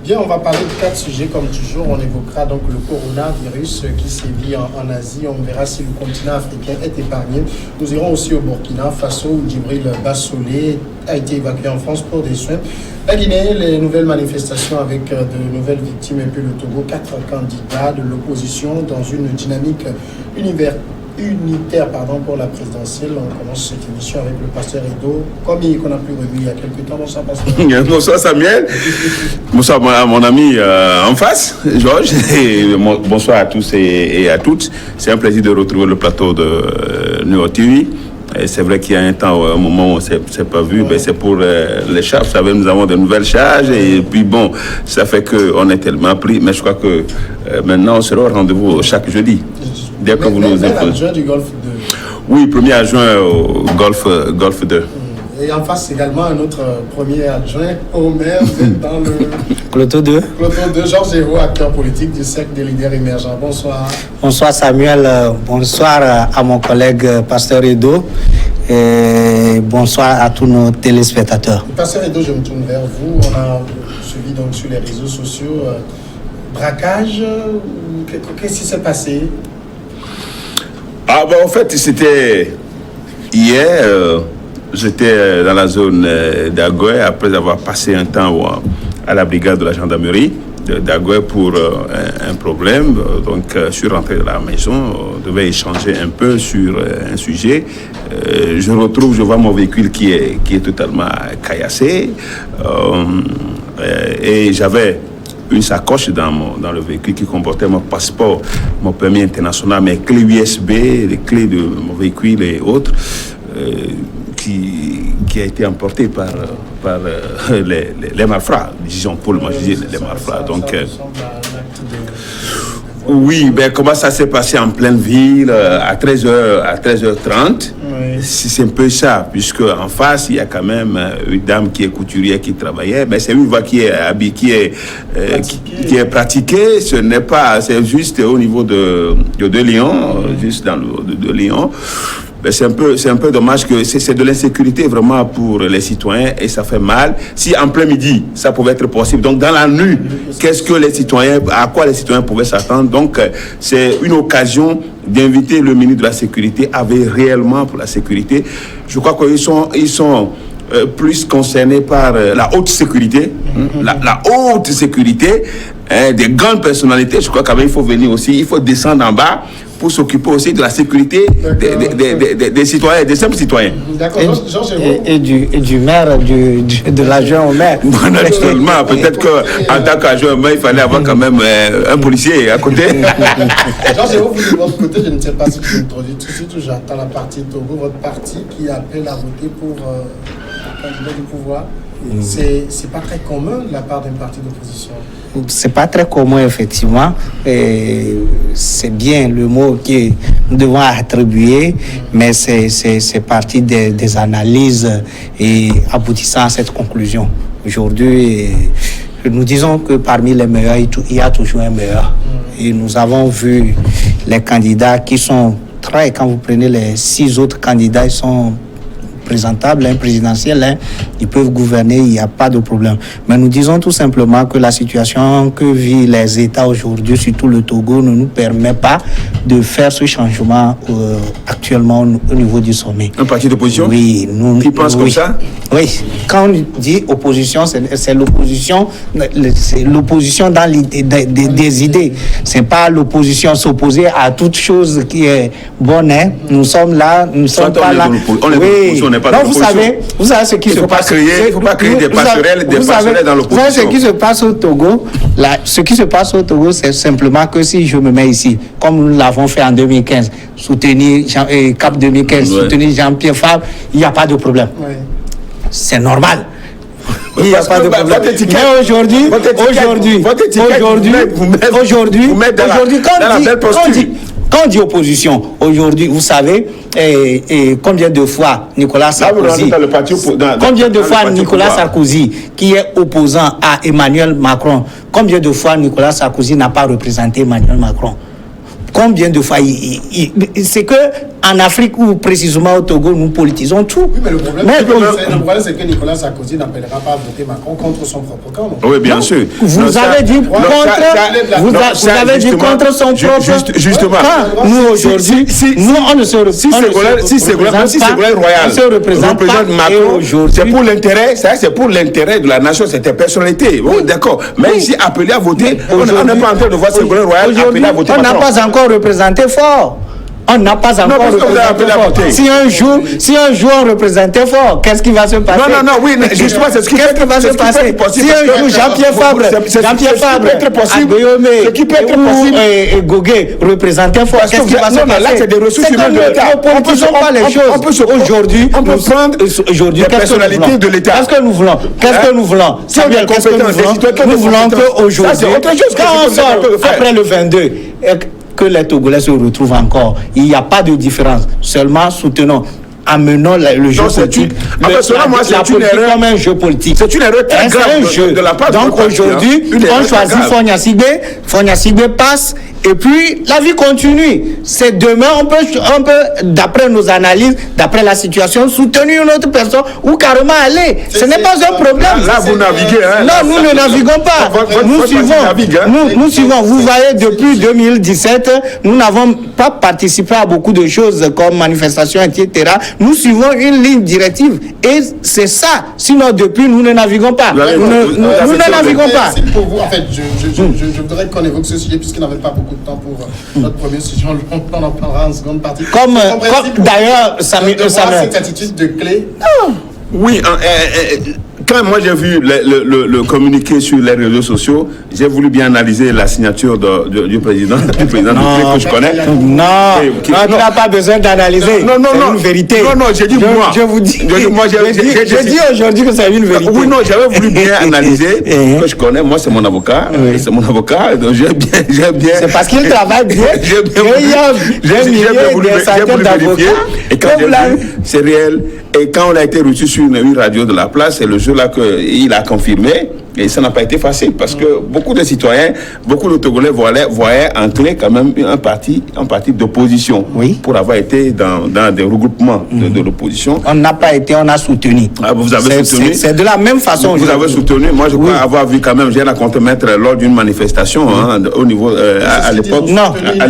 Bien, on va parler de 4 sujets comme toujours. On évoquera donc le coronavirus qui sévit en Asie. On verra si le continent africain est épargné. Nous irons aussi au Burkina Faso où Djibril Bassolé a été évacué en France pour des soins. La Guinée, les nouvelles manifestations avec de nouvelles victimes et puis le Togo, 4 candidats de l'opposition dans une dynamique unitaire pour la présidentielle. On commence cette émission avec le pasteur Edo, comme qu'on a pu revu il y a quelques temps. Bonsoir, pasteur. Bonsoir, Samuel. Bonsoir, mon ami en face, Georges. Et bonsoir à tous et à toutes. C'est un plaisir de retrouver le plateau de Neo TV. Et c'est vrai qu'il y a un moment où on ne s'est pas vu, ouais. C'est pour les charges. Vous savez, nous avons de nouvelles charges et puis bon, ça fait qu'on est tellement pris. Mais je crois que maintenant, on sera au rendez-vous chaque jeudi. Dès que vous nous adjoint du Golfe 2. Oui, premier adjoint au Golfe 2. Et en face également un autre premier adjoint au maire dans le Cloto 2. Cloto 2, Georges Hérault, acteur politique du cercle des leaders émergents. Bonsoir. Bonsoir Samuel, bonsoir à mon collègue pasteur Edo et bonsoir à tous nos téléspectateurs. Pasteur Edo, je me tourne vers vous. On a suivi donc sur les réseaux sociaux braquage. Qu'est-ce qui s'est passé? En fait, c'était hier. J'étais dans la zone d'Agoé après avoir passé un temps à la brigade de la gendarmerie d'Agoé pour un problème. Donc, je suis rentré dans la maison, on devait échanger un peu sur un sujet. Je vois mon véhicule qui est totalement caillassé. Et j'avais une sacoche dans le véhicule qui comportait mon passeport, mon permis international, mes clés USB, les clés de mon véhicule et autres. Qui a été emporté par les malfrats, disons pour le manger les malfrats. Donc, oui, comment ça s'est passé en pleine ville à 13h30. Oui. C'est un peu ça, puisque en face il y a quand même une dame qui est couturière qui travaillait, mais c'est une voie qui est pratiquée. Ce n'est pas, c'est juste au niveau de Lyon, juste dans de Lyon. C'est un peu dommage que c'est de l'insécurité vraiment pour les citoyens et ça fait mal. Si en plein midi, ça pouvait être possible. Donc dans la nuit, à quoi les citoyens pouvaient s'attendre? Donc c'est une occasion d'inviter le ministre de la Sécurité à veiller réellement pour la sécurité. Je crois qu'ils sont plus concernés par la haute sécurité, la haute sécurité, des grandes personnalités. Je crois qu'il faut venir aussi, il faut descendre en bas pour s'occuper aussi de la sécurité des citoyens, des simples citoyens. D'accord, et du maire, de l'adjoint au maire. Naturellement, peut-être qu'en tant qu'adjoint au maire, il fallait avoir quand même un policier à côté. Georges Hérault, vous de votre côté, je ne sais pas si vous introduisez tout de suite, j'attends la partie Togo, votre parti qui appelle à voter pour un candidat du pouvoir. C'est pas très commun de la part d'un parti d'opposition. C'est pas très commun, effectivement. C'est bien le mot que nous devons attribuer, mais c'est partie des analyses et aboutissant à cette conclusion. Aujourd'hui, nous disons que parmi les meilleurs, il y a toujours un meilleur. Et nous avons vu les candidats qui sont quand vous prenez les 6 autres candidats, ils sont présentables, présidentiels, ils peuvent gouverner, il n'y a pas de problème. Mais nous disons tout simplement que la situation que vivent les États aujourd'hui, surtout le Togo, ne nous permet pas de faire ce changement actuellement au niveau du sommet. Un parti d'opposition? Oui. Qui pense comme ça? Oui. Quand on dit opposition, c'est l'opposition dans des idées. C'est pas l'opposition s'opposer à toute chose qui est bonne. Nous sommes là, nous ne sommes pas là. Donc vous savez ce qui se passe. Il ne faut pas créer des passerelles dans l'opposition. Vous savez ce qui se passe au Togo? Ce qui se passe au Togo, c'est simplement que si je me mets ici, comme nous l'avons fait en 2015, soutenir Cap 2015, soutenir Jean-Pierre Fabre, il n'y a pas de problème. Oui. C'est normal. Il n'y a pas de problème. Mais aujourd'hui, quand on dit opposition, aujourd'hui, vous savez, combien de fois Nicolas Sarkozy, qui est opposant à Emmanuel Macron, combien de fois Nicolas Sarkozy n'a pas représenté Emmanuel Macron? Combien de fois c'est que en Afrique ou précisément au Togo, nous politisons tout. Oui, mais le problème, c'est que Nicolas Sarkozy n'appellera pas à voter Macron contre son propre camp. Oui, bien sûr. Vous avez dit contre son propre. Justement. Nous aujourd'hui, nous on ne se représente pas Macron. C'est pour l'intérêt, c'est pour l'intérêt de la nation, c'était personnalité. Oui, d'accord. Mais ici appelé à voter, on n'est pas en train de voir Ségolène Royal appelé à voter. On n'a pas encore représenté fort. On n'a pas encore représenté fort. Si un jour on représentait fort, qu'est-ce qui va se passer? Oui, justement, c'est ce qui va se passer. Si un jour Jean-Pierre Fabre, Agbeyome ou Gogué représentaient fort, qu'est-ce qui va se passer? Là, c'est des ressources humaines de l'État. Ne politisons pas les choses. Aujourd'hui, on peut prendre les personnalités de l'État. Qu'est-ce que nous voulons? Nous voulons qu'aujourd'hui, quand on sort après le 22, que les Togolais se retrouvent encore. Il n'y a pas de différence. Seulement soutenons, amenons le jeu politique. La politique comme un jeu politique. C'est une erreur très grave de la part de donc aujourd'hui, on choisit Fogna Sigbe passe, et puis la vie continue. C'est demain, on peut, d'après nos analyses, d'après la situation, soutenir une autre personne ou carrément aller. Ce n'est pas un problème. Là, vous naviguez. Non, nous ne naviguons pas. Nous suivons. Vous voyez, depuis 2017, nous n'avons pas participé à beaucoup de choses comme manifestations, etc. Nous suivons une ligne directive. Et c'est ça. Sinon, depuis, nous ne naviguons pas. Nous ne naviguons pas. Pour vous, en fait, je voudrais qu'on évoque ce sujet puisqu'on n'avait pas beaucoup de temps pour notre premier sujet. On en parlera en seconde partie. Comme d'ailleurs, ça cette attitude de clé. Oui, quand moi j'ai vu le communiqué sur les réseaux sociaux, j'ai voulu bien analyser la signature du président de clé que je connais. Tu n'as pas besoin d'analyser. Non, c'est une vérité. Non, j'ai dit moi. Je vous dis. J'ai dit aujourd'hui que c'est une vérité. Oui, non, j'avais voulu bien analyser que je connais. Moi, c'est mon avocat. C'est mon avocat. Donc j'ai bien. C'est parce qu'il travaille bien. J'ai voulu vérifier. Et quand j'ai vu, c'est réel. Et quand on a été reçu sur une radio de la place, c'est le jour-là qu'il a confirmé. Et ça n'a pas été facile parce que beaucoup de citoyens, beaucoup de Togolais voyaient entrer quand même un parti d'opposition pour avoir été dans des regroupements de l'opposition. On n'a pas été, on a soutenu. Vous avez soutenu. C'est de la même façon. Vous avez soutenu. Moi, je crois avoir vu quand même, j'ai la contre-maître lors d'une manifestation au niveau à l'époque. Non. À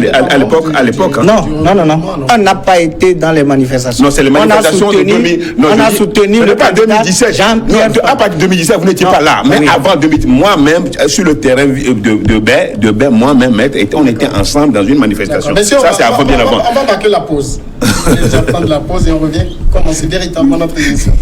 l'époque. Non. On n'a pas été dans les manifestations. Non, c'est les manifestations de 2017. On a soutenu le pas 2017. À partir de 2017, vous n'étiez pas là. Mais avant 2017, moi-même, sur le terrain de bain, moi-même, on était ensemble dans une manifestation. Ça, c'est avant, bien avant. On va marquer la pause. On va prendre la pause et on revient commencer véritablement notre émission.